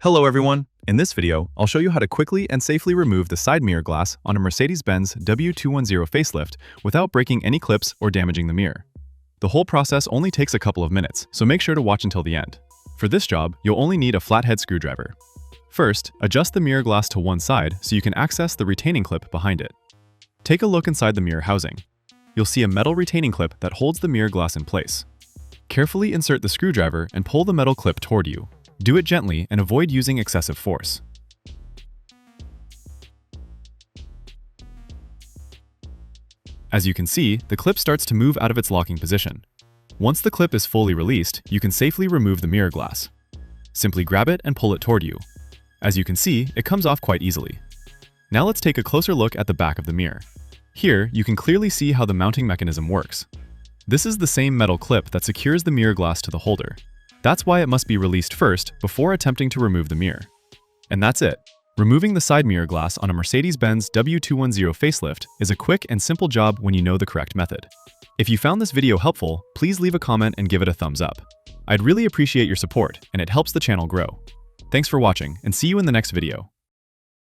Hello everyone! In this video, I'll show you how to quickly and safely remove the side mirror glass on a Mercedes-Benz W210 Facelift without breaking any clips or damaging the mirror. The whole process only takes a couple of minutes, so make sure to watch until the end. For this job, you'll only need a flathead screwdriver. First, adjust the mirror glass to one side so you can access the retaining clip behind it. Take a look inside the mirror housing. You'll see a metal retaining clip that holds the mirror glass in place. Carefully insert the screwdriver and pull the metal clip toward you. Do it gently and avoid using excessive force. As you can see, the clip starts to move out of its locking position. Once the clip is fully released, you can safely remove the mirror glass. Simply grab it and pull it toward you. As you can see, it comes off quite easily. Now let's take a closer look at the back of the mirror. Here, you can clearly see how the mounting mechanism works. This is the same metal clip that secures the mirror glass to the holder. That's why it must be released first before attempting to remove the mirror. And that's it. Removing the side mirror glass on a Mercedes-Benz W210 Facelift is a quick and simple job when you know the correct method. If you found this video helpful, please leave a comment and give it a thumbs up. I'd really appreciate your support, and it helps the channel grow. Thanks for watching, and see you in the next video.